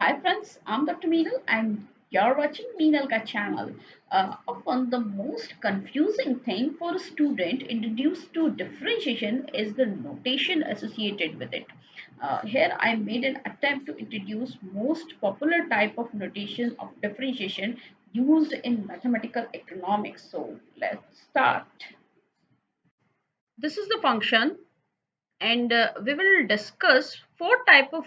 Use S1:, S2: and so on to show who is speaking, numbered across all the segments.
S1: Hi friends, I'm Dr. Meenal and you're watching Meenalka channel. Often the most confusing thing for a student introduced to differentiation is the notation associated with it. Here I made an attempt to introduce most popular type of notation of differentiation used in mathematical economics. So let's start. This is the function and we will discuss four type of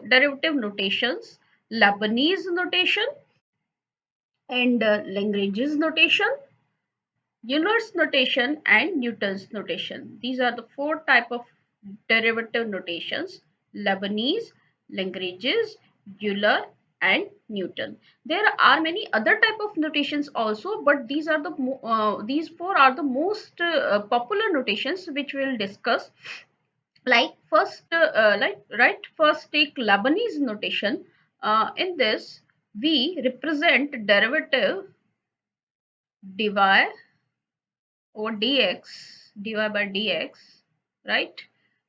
S1: derivative notations: Leibniz notation and Lagrange's notation, Euler's notation and Newton's notation. These are the four type of derivative notations: Leibniz, Lagrange's, Euler and Newton. There are many other type of notations also, but these four are the most popular notations which we'll discuss. First take Lebanese notation. In this we represent derivative dy over dy by dx, right,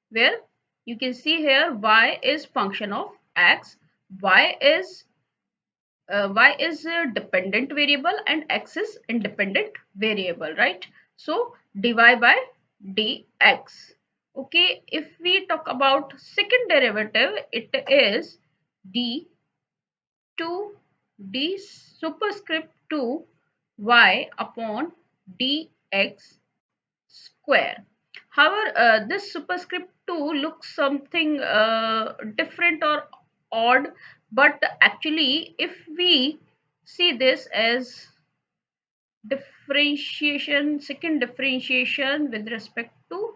S1: where you can see here y is function of x, y is a dependent variable and x is independent variable, right? So dy by dx. Okay, if we talk about second derivative, it is d 2 d superscript 2 y upon dx square. However, this superscript 2 looks something different or odd, but actually, if we see this as second differentiation with respect to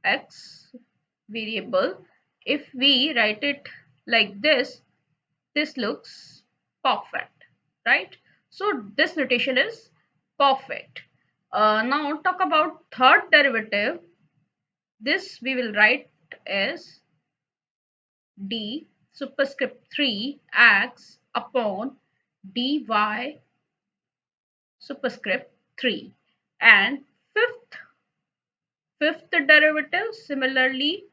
S1: x variable, if we write it like this looks perfect, right? So this notation is perfect. Now talk about third derivative. This we will write as d superscript 3 x upon dy superscript 3. And fifth derivative, similarly,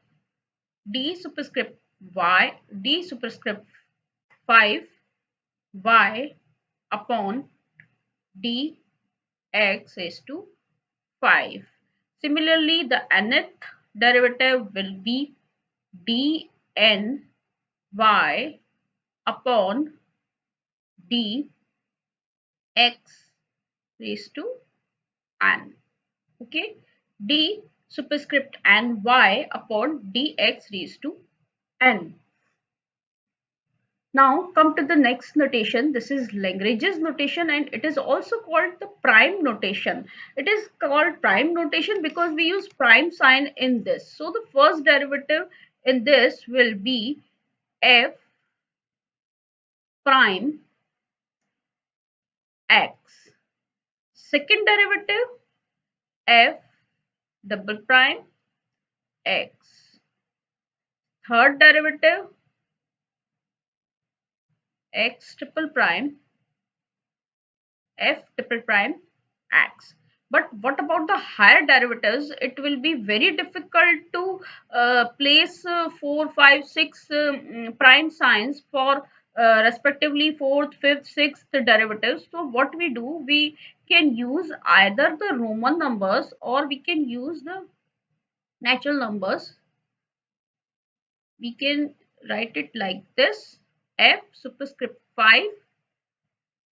S1: d superscript d superscript 5 y upon dx is to 5. Similarly, the nth derivative will be dn y upon dx raised to n. Okay, d superscript n y upon dx raised to n. Now come to the next notation. This is Lagrange's notation and it is also called the prime notation. It is called prime notation because we use prime sign in this. So the first derivative in this will be f prime x. Second derivative f double prime x. Third derivative x triple prime f triple prime x. But what about the higher derivatives? It will be very difficult to place 4 5 6 prime signs for respectively fourth fifth sixth derivatives. So what we do, we can use either the Roman numbers or we can use the natural numbers. We can write it like this: f superscript 5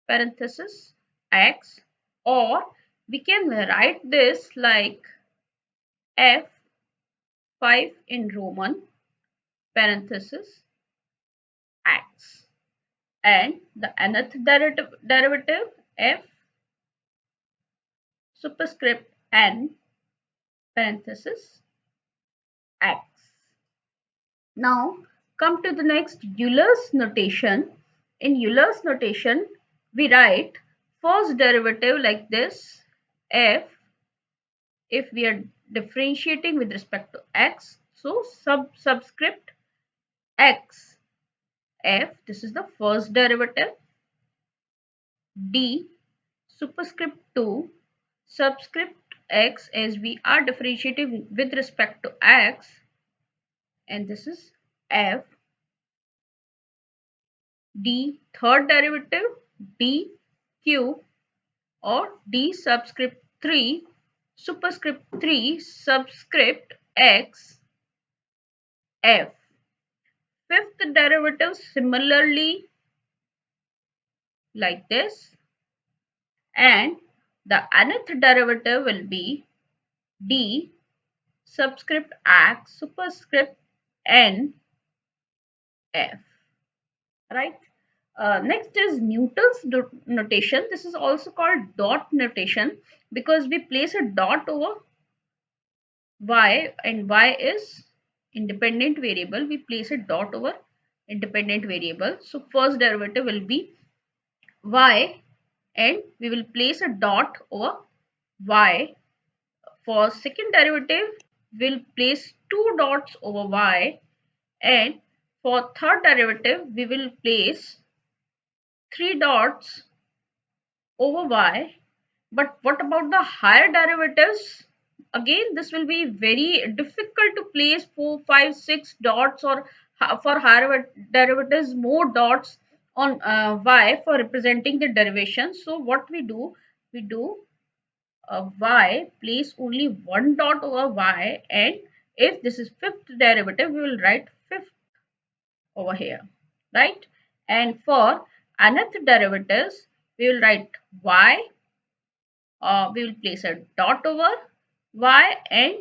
S1: parenthesis x, or we can write this like f5 in Roman parenthesis x, and the nth derivative f superscript n parenthesis x. Now come to the next Euler's notation. In Euler's notation, we write first derivative like this: f, if we are differentiating with respect to x, so subscript x f, this is the first derivative, d superscript 2 subscript x, as we are differentiating with respect to x, and this is f d third derivative, d cube, or d subscript 3 superscript 3 subscript x f. Fifth derivative similarly like this, and the nth derivative will be d subscript x superscript n f, right? Next is Newton's notation. This is also called dot notation because we place a dot over y, and y is independent variable. We place a dot over independent variable. So first derivative will be y, and we will place a dot over y. For second derivative, we'll place two dots over y, and for third derivative, we will place three dots over y. But what about the higher derivatives? Again, this will be very difficult to place 4, 5, 6 dots, or for higher derivatives, more dots on y for representing the derivation. So what we do y, place only one dot over y, and if this is fifth derivative, we will write fifth over here, right? And for nth derivatives, we will write y, we will place a dot over y, and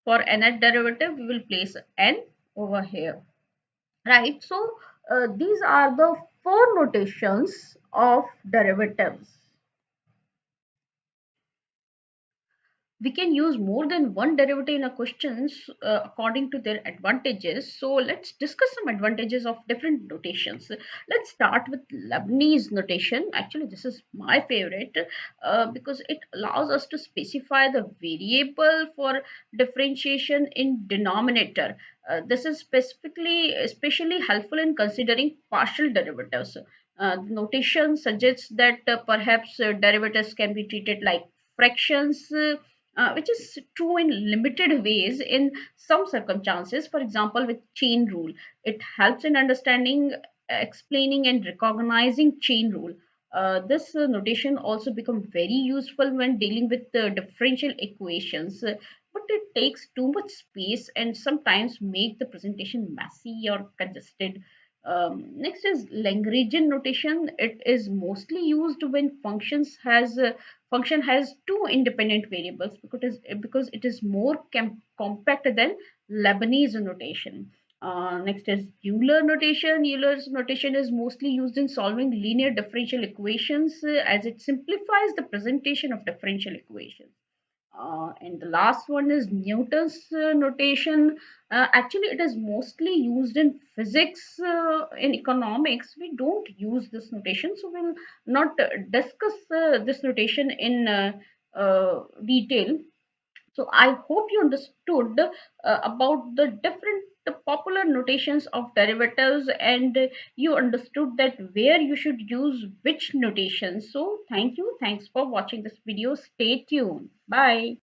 S1: for nth derivative we will place n over here, right? So these are the four notations of derivatives. We can use more than one derivative in a questions according to their advantages. So let's discuss some advantages of different notations. Let's start with Leibniz notation. Actually, this is my favorite because it allows us to specify the variable for differentiation in denominator. This is especially helpful in considering partial derivatives. The notation suggests that perhaps derivatives can be treated like fractions, which is true in limited ways in some circumstances. For example, with chain rule, it helps in understanding, explaining, and recognizing chain rule. This notation also become very useful when dealing with differential equations, but it takes too much space and sometimes make the presentation messy or congested. Next is Lagrangian notation. It is mostly used when function has two independent variables because it is more compact than Leibniz notation. Next is Euler notation. Euler's notation is mostly used in solving linear differential equations as it simplifies the presentation of differential equations. And the last one is Newton's notation. Actually, it is mostly used in physics. In economics, we don't use this notation, so we'll not discuss this notation in detail. So I hope you understood about the different popular notations of derivatives, and you understood that where you should use which notation. So thank you. Thanks for watching this video. Stay tuned. Bye.